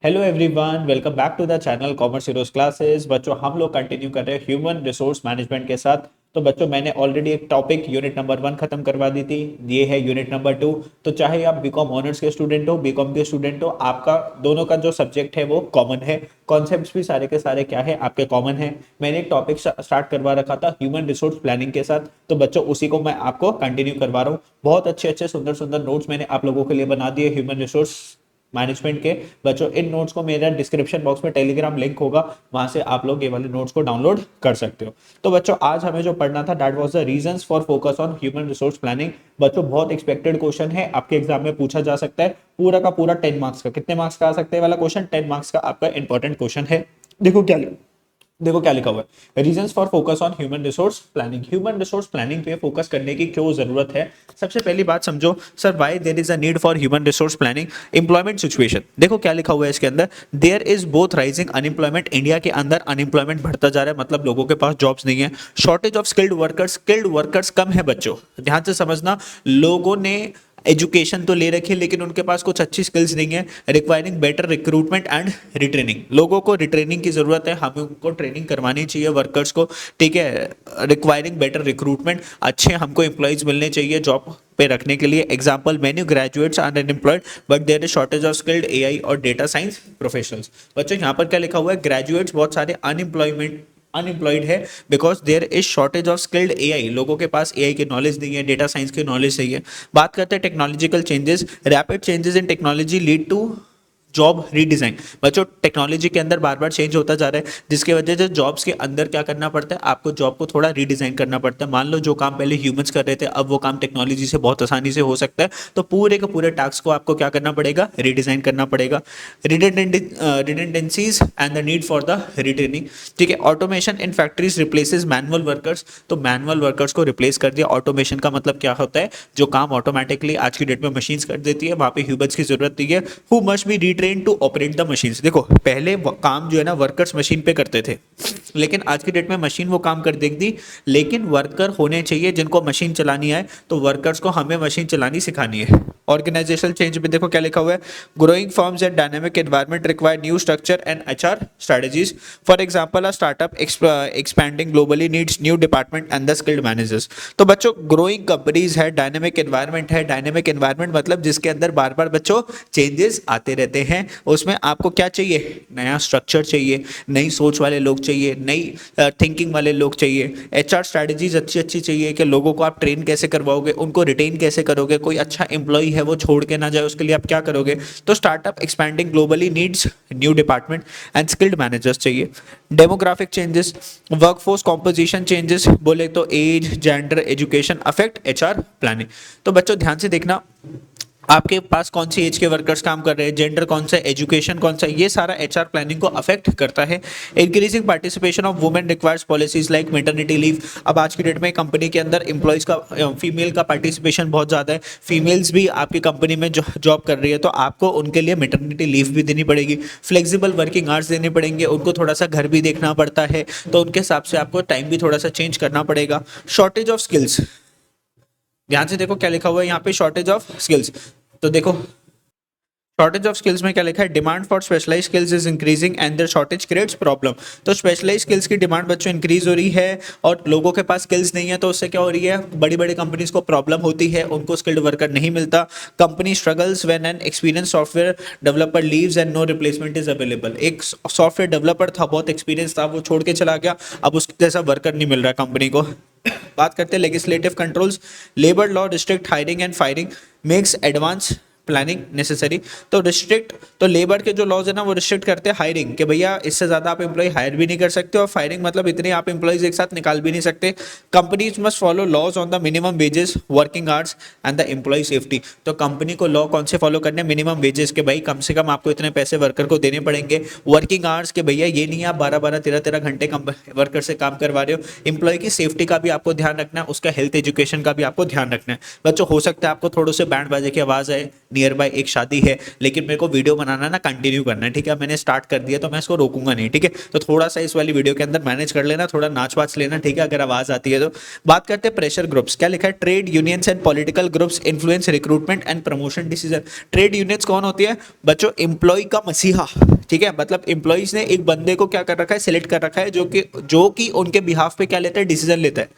Hello everyone, welcome back to the channel commerce heroes classes. बच्चों, हम लोग continue कर रहे हैं ह्यूमन रिसोर्स मैनेजमेंट के साथ। तो बच्चों, मैंने ऑलरेडी एक टॉपिक यूनिट नंबर 1 खत्म करवा दी थी। ये है यूनिट नंबर 2। तो चाहे आप बीकॉम ऑनर्स के स्टूडेंट हो, बीकॉम के स्टूडेंट हो, आपका दोनों का जो सब्जेक्ट है वो कॉमन है। कॉन्सेप्ट्स भी सारे के सारे क्या है, आपके कॉमन है। मैंने एक टॉपिक स्टार्ट करवा रखा था ह्यूमन रिसोर्स प्लानिंग के साथ। तो बच्चों, उसी को मैं आपको कंटिन्यू करवा रहा हूँ। बहुत अच्छे अच्छे सुंदर सुंदर नोट्स मैंने आप लोगों के लिए बना दिए ह्यूमन रिसोर्स मैनेजमेंट के। बच्चों, इन नोट्स को मेरा डिस्क्रिप्शन बॉक्स में टेलीग्राम लिंक होगा, वहां से आप लोग ये वाले नोट्स को डाउनलोड कर सकते हो। तो बच्चों, आज हमें जो पढ़ना था that was the reasons for focus on human resource planning. बच्चों, बहुत एक्सपेक्टेड क्वेश्चन है, आपके एग्जाम में पूछा जा सकता है। पूरा का पूरा 10 मार्क्स का। कितने मार्क्स का आ सकता है वाला क्वेश्चन? 10 मार्क्स का आपका इंपॉर्टेंट क्वेश्चन है। देखो क्या लिखा हुआ है, reasons for focus on human resource planning. Human resource planning पे फोकस करने की क्यों जरूरत है? सबसे पहली बात समझो sir, why there is a need for human resource planning. Employment situation देखो क्या लिखा हुआ है इसके अंदर। There is both rising unemployment, India के अंदर अनएम्प्लॉयमेंट बढ़ता जा रहा है, मतलब लोगों के पास जॉब्स नहीं है। शॉर्टेज ऑफ स्किल्ड वर्कर्स कम है। बच्चों ध्यान से समझना, लोगों ने एजुकेशन तो ले रखी है लेकिन उनके पास कुछ अच्छी स्किल्स नहीं है। Requiring better recruitment and retraining, लोगों को रिट्रेनिंग की जरूरत है, हमें उनको ट्रेनिंग करवानी चाहिए वर्कर्स को, ठीक है। रिक्वायरिंग बेटर रिक्रूटमेंट, अच्छे हमको एम्प्लॉयज मिलने चाहिए जॉब पे रखने के लिए। Example, many graduates are unemployed but there is shortage of skilled AI और डेटा साइंस प्रोफेशनल्स। बच्चों, यहाँ पर क्या लिखा हुआ है? ग्रेजुएट्स बहुत सारे अनएम्प्लॉयड है because there is shortage of skilled AI, लोगों के पास एआई की नॉलेज नहीं है, डेटा साइंस की नॉलेज नहीं है। बात करते हैं technological changes. Rapid changes in technology lead to job redesign. बच्चों, टेक्नोलॉजी के अंदर बार बार चेंज होता जा रहा है, जिसकी वजह से जॉब्स के अंदर क्या करना पड़ता है, आपको जॉब को थोड़ा रीडिजाइन करना पड़ता है। मान लो जो काम पहले ह्यूमंस कर रहे थे, अब वो काम टेक्नोलॉजी से बहुत आसानी से हो सकता है, तो पूरे के पूरे टास्क को आपको क्या करना पड़ेगा? रीडिजाइन करना पड़ेगा। Redundancies and the need for the retaining, ठीक है। Automation in factories replaces manual workers, तो मैनुअल वर्कर्स को रिप्लेस कर दिया। ऑटोमेशन का मतलब क्या होता है? जो काम ऑटोमेटिकली आज की डेट में मशीन्स कर देती है, वहां पे ह्यूमंस की जरूरत नहीं है। Who must be retrain to operate the machines. देखो पहले काम जो है ना वर्कर्स मशीन पे करते थे, लेकिन आज की डेट में मशीन वो काम कर देगी, लेकिन वर्कर होने चाहिए जिनको मशीन चलानी है, तो वर्कर्स को हमें मशीन चलानी सिखानी है। ऑर्गेनाइजेशनल चेंज में देखो क्या लिखा हुआ है। Growing firms and dynamic environment require new structure and HR strategies. For example, a startup expanding globally needs new department and the skilled managers. तो बच्चों, ग्रोइंग कंपनीज है, डायनामिक एनवायरनमेंट है। डायनामिक एनवायरनमेंट मतलब जिसके अंदर बार बार बच्चों चेंजेस आते रहते हैं। उसमें आपको क्या चाहिए? नया स्ट्रक्चर चाहिए, नई सोच वाले लोग चाहिए, नई थिंकिंग वाले लोग चाहिए। एचआर स्ट्रेटजीज अच्छी अच्छी चाहिए कि लोगों को आप ट्रेन कैसे करवाओगे, उनको रिटेन कैसे करोगे, कोई अच्छा एम्प्लॉय है वो छोड़ के ना जाए, उसके लिए आप क्या करोगे? तो startup expanding globally needs new department and skilled managers चाहिए। Demographic changes, workforce composition changes, बोले तो age, gender, education affect HR planning. तो बच्चों ध्यान से देखना, आपके पास कौन सी एज के वर्कर्स काम कर रहे हैं, जेंडर कौन सा, एजुकेशन कौन सा, ये सारा एचआर प्लानिंग को अफेक्ट करता है। Increasing participation of women requires policies like maternity leave. अब आज की डेट में कंपनी के अंदर एम्प्लॉयज का, फीमेल का पार्टिसिपेशन बहुत ज़्यादा है। फीमेल्स भी आपकी कंपनी में जॉब कर रही है, तो आपको उनके लिए मैटरनिटी लीव भी देनी पड़ेगी, फ्लेक्सिबल वर्किंग आवर्स देने पड़ेंगे, उनको थोड़ा सा घर भी देखना पड़ता है, तो उनके हिसाब से आपको टाइम भी थोड़ा सा चेंज करना पड़ेगा। शॉर्टेज ऑफ स्किल्स, ध्यान से देखो क्या लिखा हुआ है यहाँ पे, शॉर्टेज ऑफ स्किल्स। तो देखो शॉर्टेज ऑफ स्किल्स में क्या लिखा है? Demand for specialise skills is increasing and there shortage creates problem. तो स्पेशलाइज स्किल्स की डिमांड बच्चों इंक्रीज हो रही है और लोगों के पास स्किल्स नहीं है, तो उससे क्या हो रही है? बड़ी बड़ी कंपनीज को प्रॉब्लम होती है, उनको स्किल्ड वर्कर नहीं मिलता। Company struggles when an experience software developer leaves and no replacement is available. एक सॉफ्टवेयर डेवलपर था, बहुत एक्सपीरियंस था, वो छोड़ के चला गया, अब उसके जैसा वर्कर नहीं मिल रहा कंपनी को। बात करते हैं legislative controls. Labour law restrict hiring and firing, makes advance planning necessary. तो रिस्ट्रिक्ट, तो लेबर के जो लॉज है ना वो रिस्ट्रिक्ट करते हैं हायरिंग, कि भैया इससे ज़्यादा आप एम्प्लॉय हायर भी नहीं कर सकते, और फायरिंग मतलब इतने आप एम्प्लॉयज एक साथ निकाल भी नहीं सकते। Companies must follow laws on the minimum wages, working hours and the employ safety. तो कंपनी को लॉ कौन से फॉलो करने? मिनिमम वेजेस के भाई कम से कम आपको इतने पैसे वर्कर को देने पड़ेंगे। वर्किंग आवर्स के भैया ये नहीं आप 12-12, 13-13 घंटे वर्कर से काम करवा रहे हो। एम्प्लॉय की सेफ्टी का भी आपको ध्यान रखना है, उसका हेल्थ एजुकेशन का भी आपको ध्यान रखना है। बच्चों, हो सकता है आपको थोड़े से बैंड बाजे की आवाज़ आए, नियर बाय एक शादी है, लेकिन मेरे को वीडियो बनाना ना कंटिन्यू करना है, ठीक है। मैंने स्टार्ट कर दिया तो मैं इसको रोकूंगा नहीं, ठीक है। तो थोड़ा सा इस वाली वीडियो के अंदर मैनेज कर लेना, थोड़ा नाच वाच लेना, ठीक है, अगर आवाज आती है तो। बात करते हैं प्रेशर ग्रुप्स। क्या लिखा है? Trade unions and political groups influence recruitment and promotion decision. Trade unions कौन होती है बच्चों? एम्प्लॉय का मसीहा, ठीक है, मतलब एम्प्लॉइज ने एक बंदे को क्या कर रखा है, सिलेक्ट कर रखा है जो कि उनके बिहाफ पे क्या लेता है, डिसीजन लेता है।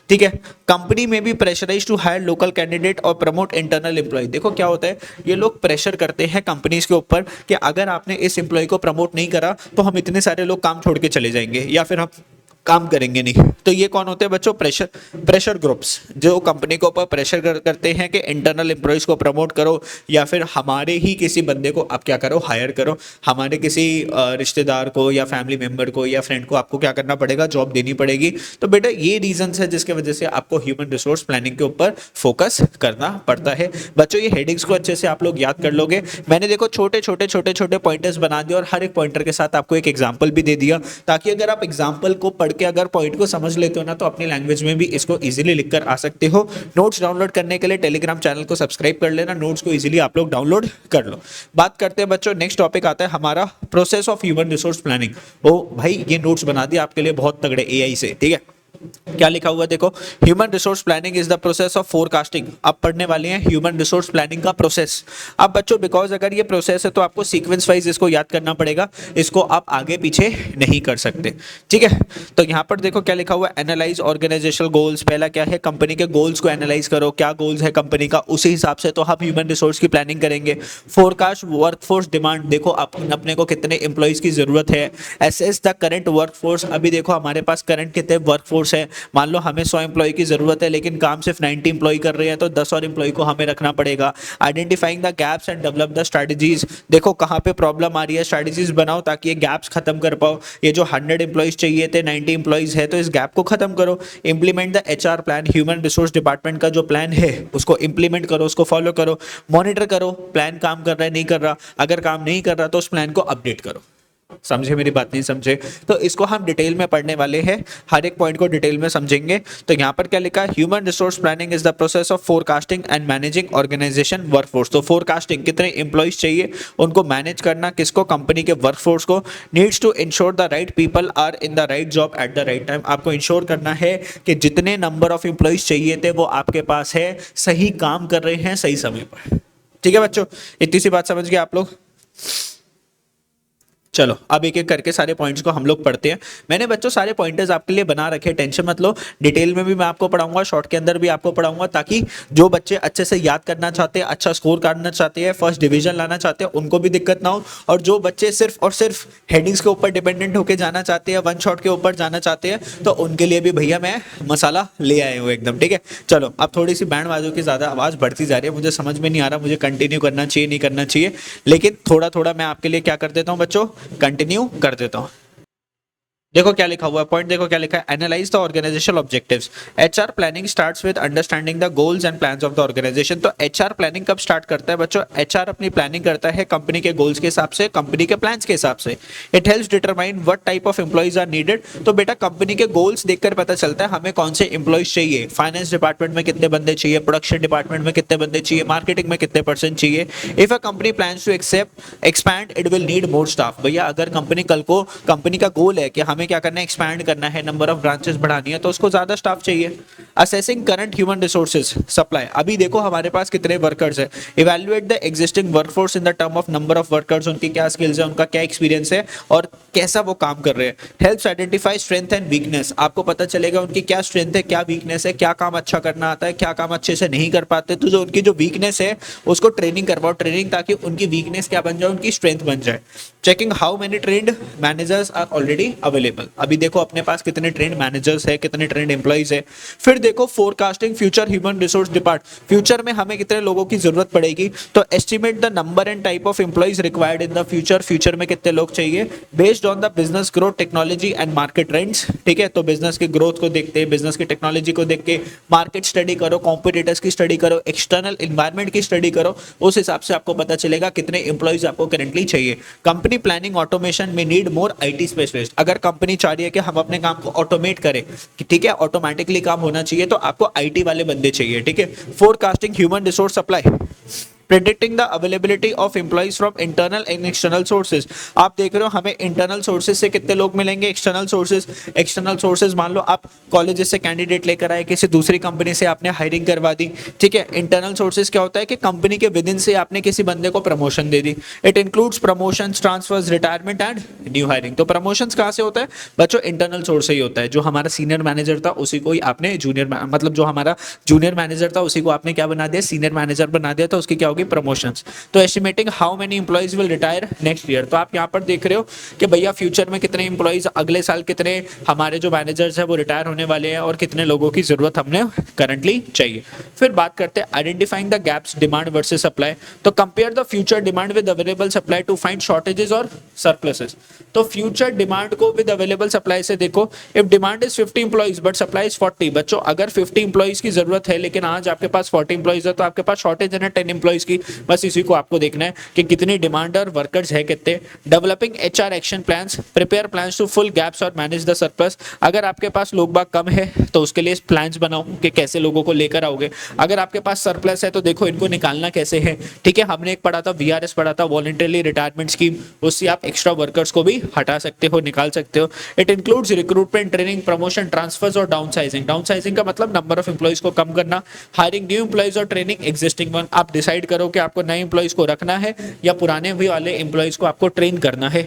ठीक है, कंपनी में भी pressurise to hire local candidate और प्रमोट इंटरनल एम्प्लॉय। देखो क्या होता है, ये लोग प्रेशर करते हैं कंपनीज के ऊपर कि अगर आपने इस एम्प्लॉय को प्रमोट नहीं करा तो हम इतने सारे लोग काम छोड़ के चले जाएंगे या फिर हम काम करेंगे नहीं। तो ये कौन होते हैं बच्चों, प्रेशर ग्रुप्स, जो कंपनी के ऊपर प्रेशर करते हैं कि इंटरनल एम्प्लॉयज को प्रमोट करो या फिर हमारे ही किसी बंदे को आप क्या करो, हायर करो, हमारे किसी रिश्तेदार को या फैमिली मेंबर को या फ्रेंड को आपको क्या करना पड़ेगा, जॉब देनी पड़ेगी। तो बेटा ये रीजंस है जिसके वजह से आपको ह्यूमन रिसोर्स प्लानिंग के ऊपर फोकस करना पड़ता है। बच्चों ये हेडिंग्स को अच्छे से आप लोग याद कर लोगे। मैंने देखो छोटे छोटे पॉइंटर्स बना दिए और हर एक पॉइंटर के साथ आपको एक एग्जाम्पल भी दे दिया, ताकि अगर आप एग्जाम्पल को पढ़ के अगर पॉइंट को समझ लेते हो ना तो अपनी लैंग्वेज में भी इसको इजीली लिखकर आ सकते हो। नोट्स डाउनलोड करने के लिए टेलीग्राम चैनल को सब्सक्राइब कर लेना, नोट्स को इजीली आप लोग डाउनलोड कर लो। बात करते हैं बच्चों, नेक्स्ट टॉपिक आता है हमारा process of human resource planning. ओ भाई ये नोट्स बना दिया आपके लिए बहुत तगड़े एआई से, ठीक है। क्या लिखा हुआ देखो, human resource planning is the process of forecasting. आप पढ़ने वाले हैं ह्यूमन रिसोर्स प्लानिंग का प्रोसेस। अब बच्चों बिकॉज अगर ये प्रोसेस है तो आपको सीक्वेंस वाइज इसको याद करना पड़ेगा, इसको आप आगे पीछे नहीं कर सकते, ठीक है। तो यहाँ पर देखो क्या लिखा हुआ है, एनालाइज ऑर्गेनाइजेशनल गोल्स। पहला क्या है, कंपनी के गोल्स को एनालाइज करो, क्या गोल्स है कंपनी का, उसी हिसाब से तो हम ह्यूमन रिसोर्स की प्लानिंग करेंगे। फोरकास्ट वर्कफोर्स डिमांड, देखो अपने को कितने एम्प्लॉइज की जरूरत है। एसेस द करंट वर्कफोर्स, अभी देखो हमारे पास करंट कितने वर्कफोर्स है, मान लो हमें 100 एम्प्लॉय की जरूरत है लेकिन काम सिर्फ 90 एम्प्लॉय कर रहे हैं तो 10 और एम्प्लॉय को हमें रखना पड़ेगा। Identifying the gaps and develop the strategies, देखो कहाँ पे प्रॉब्लम आ रही है, स्ट्रेटजीज बनाओ ताकि ये गैप्स खत्म कर पाओ। ये जो 100 एम्प्लॉयज चाहिए थे 90 एम्प्लॉयज है तो इस गैप को खत्म करो। Implement the HR plan, human resource department का जो प्लान है उसको इंप्लीमेंट करो, उसको फॉलो करो। मॉनिटर करो प्लान काम कर रहा है नहीं कर रहा, अगर काम नहीं कर रहा तो उस प्लान को अपडेट करो। समझे मेरी बात, नहीं समझे तो इसको हम डिटेल में पढ़ने वाले हैं, हर एक पॉइंट को डिटेल में समझेंगे। तो यहाँ पर क्या लिखा है, human resource planning is the process of forecasting and managing organisation workforce. तो फोरकास्टिंग कितने एम्प्लॉइज चाहिए उनको मैनेज करना, किसको, कंपनी के वर्कफोर्स को। Needs to ensure the right people are in the right job at the right time, आपको ensure करना है कि जितने नंबर ऑफ एम्प्लॉइज चाहिए थे वो आपके पास है, सही काम कर रहे हैं सही समय पर, ठीक है बच्चों। इतनी सी बात समझ गए आप लोग। चलो अब एक एक करके सारे पॉइंट्स को हम लोग पढ़ते हैं। मैंने बच्चों सारे पॉइंटर्स आपके लिए बना रखे, टेंशन मत लो, डिटेल में भी मैं आपको पढ़ाऊंगा, शॉर्ट के अंदर भी आपको पढ़ाऊंगा, ताकि जो बच्चे अच्छे से याद करना चाहते हैं, अच्छा स्कोर करना चाहते हैं, फर्स्ट डिवीजन लाना चाहते हैं, उनको भी दिक्कत ना हो। और जो बच्चे सिर्फ और सिर्फ हेडिंग्स के ऊपर डिपेंडेंट होकर जाना चाहते हैं, वन शॉट के ऊपर जाना चाहते हैं, तो उनके लिए भी भैया मैं मसाला ले आए हूँ एकदम, ठीक है। चलो अब थोड़ी सी बैंड बाजों की ज़्यादा आवाज़ बढ़ती जा रही है, मुझे समझ में नहीं आ रहा मुझे कंटिन्यू करना चाहिए नहीं करना चाहिए, लेकिन थोड़ा थोड़ा मैं आपके लिए क्या कर देता हूँ बच्चों, कंटिन्यू कर देता हूं। देखो क्या लिखा हुआ है, पॉइंट देखो क्या लिखा है, analyse the organisational objectives. HR planning starts with understanding the goals and plans of the organisation. तो एचआर प्लानिंग कब स्टार्ट करता है बच्चों, एचआर अपनी प्लानिंग करता है कंपनी के गोल्स के हिसाब से, कंपनी के प्लान्स के हिसाब से। It helps determine what type of employees are needed. तो बेटा कंपनी के गोल्स देखकर पता चलता है हमें कौन से एम्प्लॉइज चाहिए, फाइनेंस डिपार्टमेंट में कितने बंदे चाहिए, प्रोडक्शन डिपार्टमेंट में कितने बंदे चाहिए, मार्केटिंग में कितने परसेंट चाहिए। If a company plans to expand it will need more staff. भैया अगर कंपनी कल को, कंपनी का गोल है कि हमें क्या करना है, एक्सपैंड करना है, नंबर ऑफ ब्रांचेस बढ़ानी है, तो उसको ज्यादा स्टाफ चाहिए। Assessing current human resources supply, अभी देखो हमारे पास कितने वर्कर्स है। Evaluate the existing workforce in the term of number of workers, उनकी क्या स्किल्स है, उनका क्या एक्सपीरियंस है और कैसा वो काम कर रहे हैं। Helps identify strength and weakness, आपको पता चलेगा उनकी क्या स्ट्रेंथ है क्या वीकनेस है, क्या काम अच्छा करना आता है, क्या काम अच्छे से नहीं कर पाते, तो जो उनकी जो वीकनेस है उसको ट्रेनिंग करवाओ, ट्रेनिंग, ताकि उनकी वीकनेस क्या बन जाए, उनकी स्ट्रेंथ बन जाए। Checking how many trained managers are already available, अभी देखो अपने पास कितने ट्रेंड मैनेजर्स है, कितने ट्रेंड एम्प्लॉइज है। फिर देखो forecasting future human resource depart, future में हमें कितने लोगों की जरूरत पड़ेगी, तो estimate the number and type of employees required in the future, future में कितने लोग चाहिए, based on the business growth, technology and market trends, ठीक है। तो बिजनेस की ग्रोथ को देखते हैं, बिजनेस की टेक्नोलॉजी को देख के मार्केट स्टडी करो, कॉम्पिटिटर्स की स्टडी करो, एक्सटर्नल एनवायरनमेंट की स्टडी करो, उस हिसाब से आपको पता चलेगा कितने एम्प्लॉइज आपको करेंटली चाहिए। कंपनी प्लानिंग ऑटोमेशन में नीड मोर आईटी स्पेशलिस्ट, अगर कंपनी चाह रही है कि हम अपने काम को ऑटोमेट करें, ठीक है, ऑटोमेटिकली काम होना चाहिए, तो आपको आईटी वाले बंदे चाहिए, ठीक है। Forecasting human resource supply, predicting the availability of employees from internal and external sources. आप देख रहे हो हमें इंटरनल सोर्सेज से कितने लोग मिलेंगे, एक्सटर्नल सोर्सेज मान लो आप कॉलेजेस से कैंडिडेट लेकर आए, किसी दूसरी कंपनी से आपने हायरिंग करवा दी, ठीक है। इंटरनल सोर्सेज क्या होता है कि कंपनी के विद इन से आपने किसी बंदे को प्रमोशन दे दी। It includes promotions, transfers, retirement and new hiring. तो प्रमोशंस कहाँ से होता है बच्चों, इंटरनल सोर्स से ही होता है। जो हमारा सीनियर मैनेजर था उसी को ही आपने जूनियर, मतलब जो हमारा जूनियर मैनेजर था उसी को आपने क्या बना दिया, सीनियर मैनेजर बना दिया, तो उसकी क्या होगी, प्रमोशंस। तो estimating how many employees will retire next year. तो आप यहाँ पर देख रहे हो कि भैया फ्यूचर में कितने एम्प्लॉइज, अगले साल कितने हमारे जो मैनेजर्स हैं वो रिटायर होने वाले हैं और कितने लोगों की जरूरत हमने करंटली चाहिए। फिर बात करते हैं identifying the gaps, demand versus supply. तो compare the future demand with available supply to find shortages और सरप्लसेस। तो फ्यूचर डिमांड को विद अवेलेबल सप्लाई से देखो, if demand is 50 employees but supply is 40। बच्चों अगर 50 एम्प्लॉइज की जरूरत है लेकिन आज आपके पास 40 एम्प्लॉइज है तो आपके पास शॉर्टेज है ना 10 एम्प्लॉइज की। बस इसी को आपको देखना है कि कितनी डिमांड और वर्कर्स है कितने। Developing HR action plans, prepare plans to full gaps और मैनेज द सरप्लस। अगर आपके पास लोग बाग कम है तो उसके लिए प्लान्स बनाओ कि कैसे लोगों को लेकर आओगे। अगर आपके पास सरप्लस है तो देखो इनको निकालना कैसे है, ठीक है। हमने एक पढ़ा था वीआरएस पढ़ा था, वॉलंटरी रिटायरमेंट स्कीम, उससे आप एक्स्ट्रा वर्कर्स को भी हटा सकते हो, निकाल सकते हो। It includes recruitment, training, promotion, transfers और डाउनसाइजिंग। डाउनसाइजिंग का मतलब नंबर ऑफ एम्प्लॉइज को कम करना। हायरिंग न्यू एम्प्लॉइज और ट्रेनिंग एग्जिस्टिंग वन। आप डिसाइड करो कि आपको नए एम्प्लॉइज को रखना है या पुराने भी वाले एम्प्लॉइज को आपको ट्रेन करना है।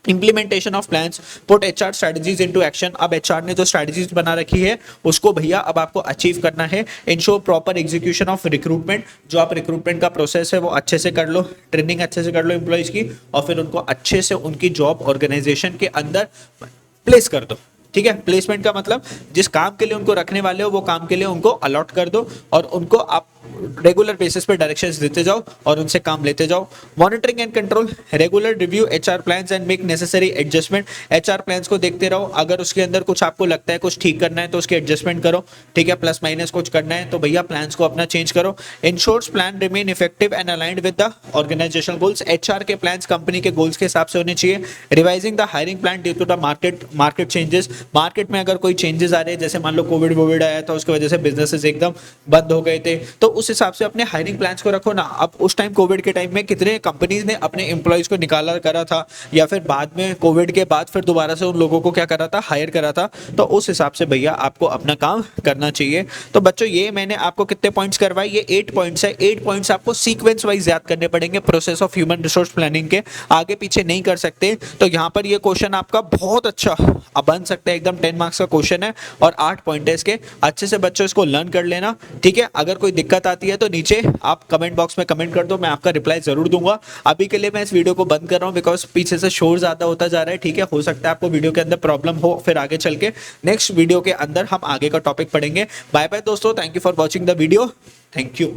Implementation of plans, put HR strategies into action. अब एचआर ने जो स्ट्रेटजीज बना रखी है उसको भैया अब आपको अचीव करना है। Ensure proper execution of recruitment, जो आप रिक्रूटमेंट का प्रोसेस है वो अच्छे से कर लो, ट्रेनिंग अच्छे से कर लो एम्प्लॉइज की, और फिर उनको अच्छे से उनकी जॉब ऑर्गेनाइजेशन के अंदर प्लेस कर दो, ठीक है। प्लेसमेंट का मतलब जिस काम के लिए उनको रखने वाले हो वो काम के लिए उनको अलॉट कर दो और उनको आप रेगुलर बेसिस पे डायरेक्शंस देते जाओ और उनसे काम लेते जाओ। Monitoring and control, regular review HR plans and make necessary adjustment. HR plans को देखते रहो, अगर उसके अंदर कुछ आपको लगता है कुछ ठीक करना है तो उसके एडजस्टमेंट करो, ठीक है। प्लस माइनस कुछ करना है तो भैया प्लान्स को अपना चेंज करो। Ensures plan remain effective and aligned with the organisational goals. HR के प्लान्स कंपनी के गोल्स के हिसाब से होने चाहिए। Revising the hiring plan due to the market changes. Market में अगर कोई चेंजेस आ रहे हैं, जैसे मान लो कोविड आया था उसकी वजह से बिजनेसेस एकदम बंद हो गए थे, तो उस हिसाब से अपने हायरिंग प्लान्स को रखो ना। अब उस टाइम कोविड के टाइम में कितने कंपनीज ने अपने एम्प्लॉइज को निकाला करा था, या फिर बाद में कोविड के बाद फिर दोबारा से उन लोगों को क्या करा था, हायर करा था। तो उस हिसाब से भैया आपको अपना काम करना चाहिए। तो बच्चों ये मैंने आपको कितने पॉइंट्स करवाए, ये 8 पॉइंट्स है। 8 पॉइंट्स आपको सीक्वेंस वाइज याद करने पड़ेंगे process of human resource planning के, आगे पीछे नहीं कर सकते। तो यहाँ पर ये क्वेश्चन आपका बहुत अच्छा बन सकता है, एकदम 10 मार्क्स का क्वेश्चन है और 8 पॉइंट है इसके। अच्छे से बच्चों इसको लर्न कर लेना, ठीक है। अगर कोई दिक्कत आती है तो नीचे आप कमेंट बॉक्स में कमेंट कर दो, मैं आपका रिप्लाई जरूर दूंगा। अभी के लिए मैं इस वीडियो को बंद कर रहा हूं बिकॉज पीछे से शोर ज्यादा होता जा रहा है, ठीक है। हो सकता है आपको वीडियो के अंदर प्रॉब्लम हो, फिर आगे चल के नेक्स्ट वीडियो के अंदर हम आगे का टॉपिक पढ़ेंगे। बाय बाय दोस्तों, thank you for watching the video, thank you.